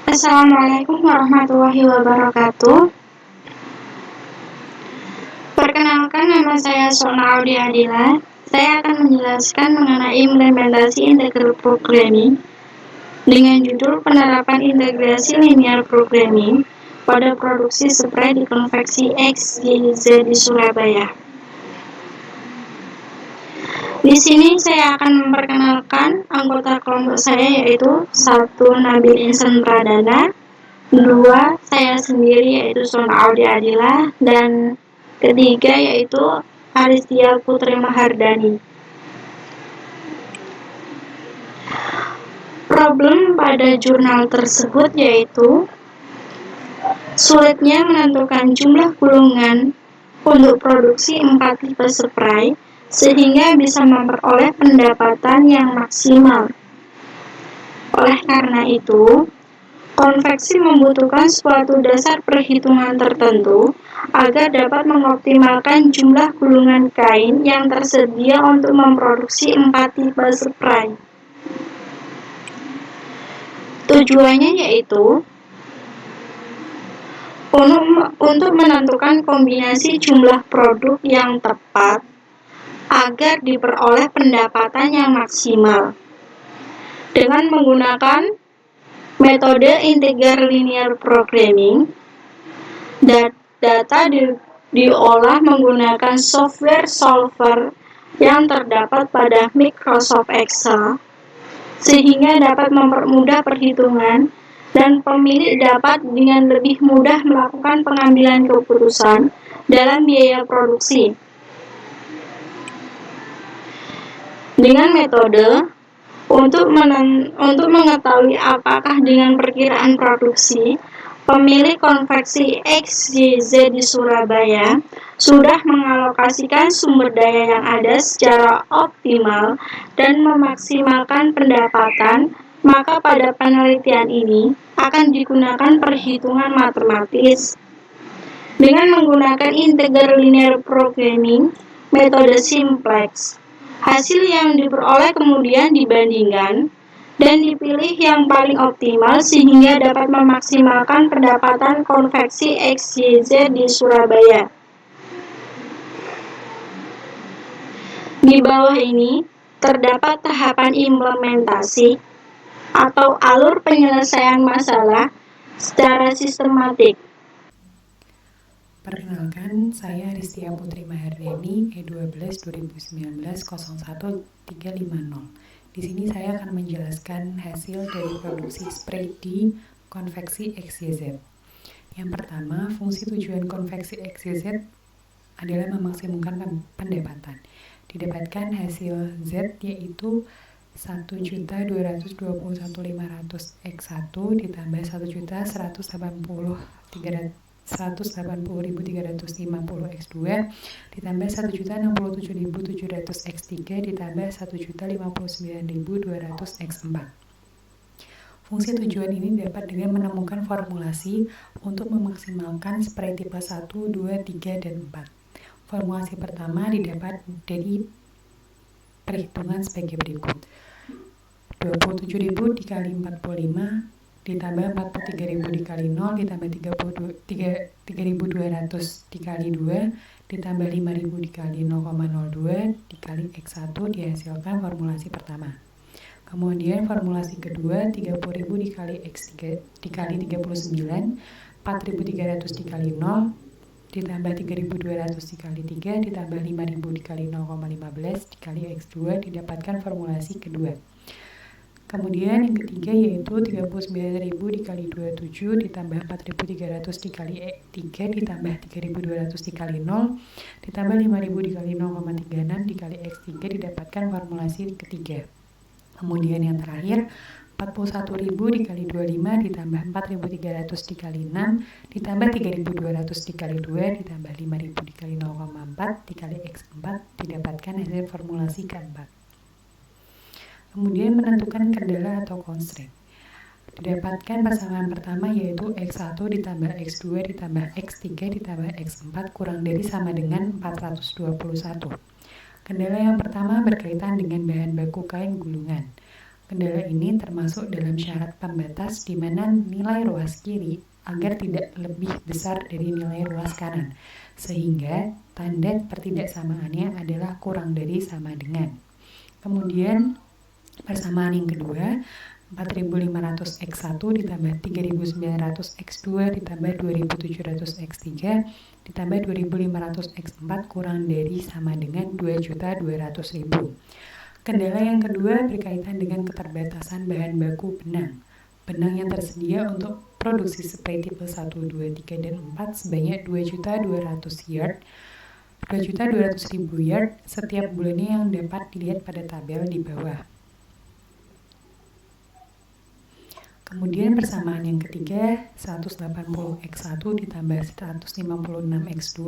Assalamualaikum warahmatullahi wabarakatuh. Perkenalkan, nama saya Sona Audi Adila. Saya akan menjelaskan mengenai implementasi integral programming dengan judul penerapan integrasi linear programming pada produksi spray di konveksi X, Y, Z di Surabaya. Di sini saya akan memperkenalkan anggota kelompok saya, yaitu 1. Nabil Insan Pradana, 2. Saya sendiri, yaitu Sona Audi Adila, dan ketiga yaitu Aristia Putri Mahardani. Problem pada jurnal tersebut yaitu sulitnya menentukan jumlah gulungan untuk produksi 4 tipe spray sehingga bisa memperoleh pendapatan yang maksimal. Oleh karena itu, konveksi membutuhkan suatu dasar perhitungan tertentu agar dapat mengoptimalkan jumlah gulungan kain yang tersedia untuk memproduksi 4 tipe spray. Tujuannya yaitu untuk menentukan kombinasi jumlah produk yang tepat agar diperoleh pendapatan yang maksimal dengan menggunakan metode integral linear programming. Data diolah menggunakan software solver yang terdapat pada Microsoft Excel sehingga dapat mempermudah perhitungan dan pemilik dapat dengan lebih mudah melakukan pengambilan keputusan dalam biaya produksi. Dengan metode untuk mengetahui apakah dengan perkiraan produksi pemilik konveksi X, Y, Z di Surabaya sudah mengalokasikan sumber daya yang ada secara optimal dan memaksimalkan pendapatan, maka pada penelitian ini akan digunakan perhitungan matematis. Dengan menggunakan integral linear programming, metode simplex, hasil yang diperoleh kemudian dibandingkan dan dipilih yang paling optimal sehingga dapat memaksimalkan pendapatan konveksi X, Y, Z di Surabaya. Di bawah ini terdapat tahapan implementasi atau alur penyelesaian masalah secara sistematik. Perkenalkan, saya Aristia Putri Mahardani, E12 2019 01350. Di sini saya akan menjelaskan hasil dari produksi spray di konveksi XYZ. Yang pertama, fungsi tujuan konveksi XYZ adalah memaksimalkan pendapatan. Didapatkan hasil Z yaitu 1.221.500 X1 ditambah 1.180.350 X2 ditambah 1.067.700 X3 ditambah 1.059.200 X4. Fungsi tujuan ini dapat dengan menemukan formulasi untuk memaksimalkan spray tipe 1, 2, 3, dan 4. Formulasi pertama didapat dari perhitungan sebagai berikut. 27.000 dikali 45 ditambah 43.000 dikali 0 ditambah 3.200 dikali 2 ditambah 5.000 dikali 0,02 dikali X1 dihasilkan formulasi pertama. Kemudian formulasi kedua 30.000 dikali X3 dikali 39, 4.300 dikali 0 ditambah 3.200 dikali 3 ditambah 5.000 dikali 0,15 dikali X2 didapatkan formulasi kedua. Kemudian yang ketiga yaitu 39.000 dikali 27 ditambah 4.300 dikali 3 ditambah 3.200 dikali 0 ditambah 5.000 dikali 0,36 dikali X3 didapatkan formulasi ketiga. Kemudian yang terakhir 41.000 dikali 25 ditambah 4.300 dikali 6 ditambah 3.200 dikali 2 ditambah 5.000 dikali 0,4 dikali X4 didapatkan hasil formulasi keempat. Kemudian menentukan kendala atau constraint. Didapatkan pasangan pertama yaitu X1 ditambah X2 ditambah X3 ditambah X4 kurang dari sama dengan 421. Kendala yang pertama berkaitan dengan bahan baku kain gulungan. Kendala ini termasuk dalam syarat pembatas di mana nilai ruas kiri agar tidak lebih besar dari nilai ruas kanan, sehingga tanda pertidaksamaannya adalah kurang dari sama dengan. Kemudian persamaan yang kedua, 4.500 X1 ditambah 3.900 X2 ditambah 2.700 X3 ditambah 2.500 X4 kurang dari sama dengan 2.200.000. Kendala yang kedua berkaitan dengan keterbatasan bahan baku benang. Benang yang tersedia untuk produksi spray tipe 1, 2, 3, dan 4 sebanyak 2.200.000 yard, 2.200.000 yard setiap bulannya yang dapat dilihat pada tabel di bawah. Kemudian persamaan yang ketiga, 180 X1 ditambah 156 X2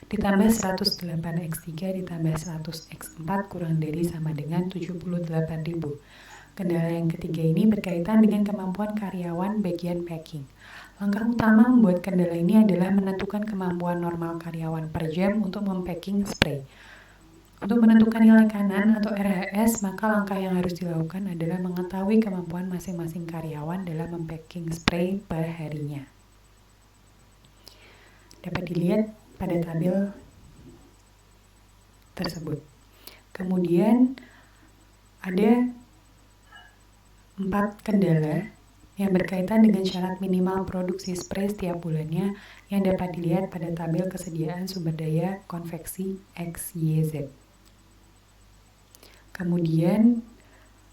ditambah 108 X3 ditambah 100 X4 kurang dari sama dengan 78.000. Kendala yang ketiga ini berkaitan dengan kemampuan karyawan bagian packing. Langkah utama membuat kendala ini adalah menentukan kemampuan normal karyawan per jam untuk mempacking spray. Untuk menentukan nilai kanan atau RHS, maka langkah yang harus dilakukan adalah mengetahui kemampuan masing-masing karyawan dalam mempacking spray per harinya. Dapat dilihat pada tabel tersebut. Kemudian ada 4 kendala yang berkaitan dengan syarat minimal produksi spray setiap bulannya yang dapat dilihat pada tabel kesediaan sumber daya konveksi XYZ. Kemudian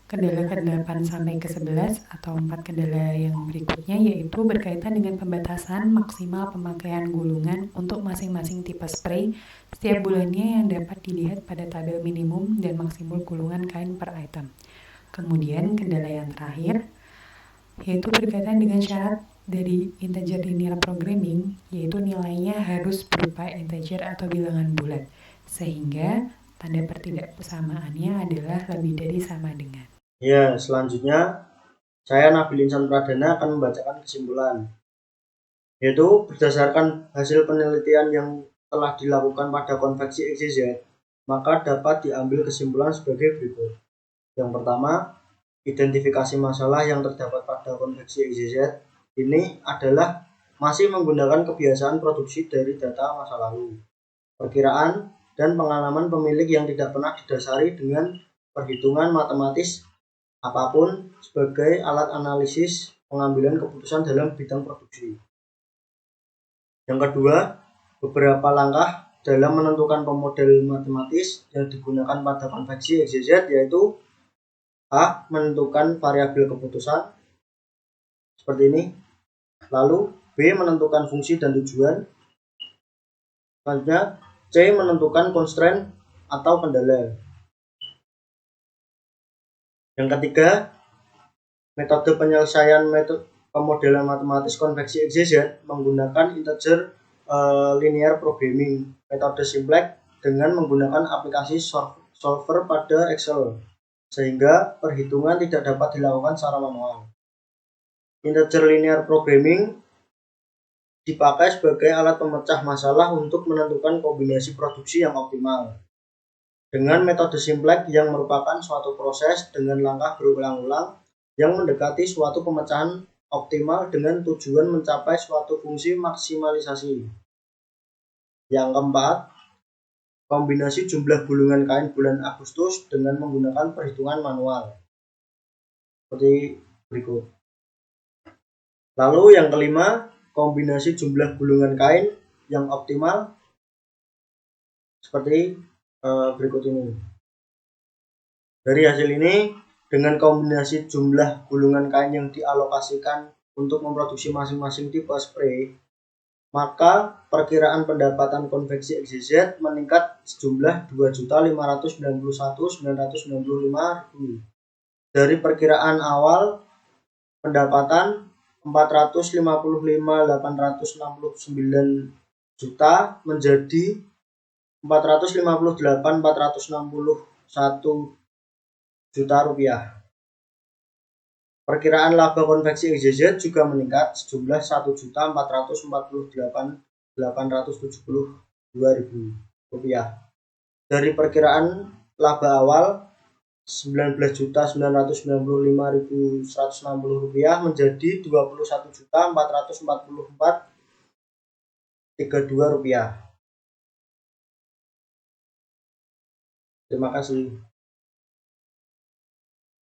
kendala ke-8 sampai ke-11 atau 4 kendala yang berikutnya yaitu berkaitan dengan pembatasan maksimal pemakaian gulungan untuk masing-masing tipe spray setiap bulannya yang dapat dilihat pada tabel minimum dan maksimum gulungan kain per item. Kemudian kendala yang terakhir yaitu berkaitan dengan syarat dari integer linear programming, yaitu nilainya harus berupa integer atau bilangan bulat, sehingga tanda pertidaksamaannya adalah lebih dari sama dengan. Ya, selanjutnya saya Nabil Insan Pradana akan membacakan kesimpulan, yaitu berdasarkan hasil penelitian yang telah dilakukan pada konveksi XYZ, maka dapat diambil kesimpulan sebagai berikut. Yang pertama, identifikasi masalah yang terdapat pada konveksi XYZ ini adalah masih menggunakan kebiasaan produksi dari data masa lalu, perkiraan, dan pengalaman pemilik yang tidak pernah didasari dengan perhitungan matematis apapun sebagai alat analisis pengambilan keputusan dalam bidang produksi. Yang kedua, beberapa langkah dalam menentukan pemodel matematis yang digunakan pada konveksi XYZ yaitu A. Menentukan variabel keputusan seperti ini. Lalu B. Menentukan fungsi dan tujuan. Selanjutnya C. Menentukan constraint atau kendala. Yang ketiga, metode penyelesaian pemodelan matematis konveksi XYZ menggunakan integer linear programming, metode simplex dengan menggunakan aplikasi solver pada Excel, sehingga perhitungan tidak dapat dilakukan secara manual. Integer linear programming dipakai sebagai alat pemecah masalah untuk menentukan kombinasi produksi yang optimal. Dengan metode simplex yang merupakan suatu proses dengan langkah berulang-ulang yang mendekati suatu pemecahan optimal dengan tujuan mencapai suatu fungsi maksimalisasi. Yang keempat, kombinasi jumlah gulungan kain bulan Agustus dengan menggunakan perhitungan manual. Seperti berikut. Lalu yang kelima, kombinasi jumlah gulungan kain yang optimal seperti berikut ini. Dari hasil ini, dengan kombinasi jumlah gulungan kain yang dialokasikan untuk memproduksi masing-masing tipe spray, maka perkiraan pendapatan konveksi XYZ meningkat sejumlah 2.591.995.000 dari perkiraan awal pendapatan 455.869 juta menjadi 458.461 juta rupiah. Perkiraan laba konveksi XYZ juga meningkat sejumlah 1.448.872.000 rupiah dari perkiraan laba awal Rp19.995.160 menjadi Rp21.444.32. Terima kasih.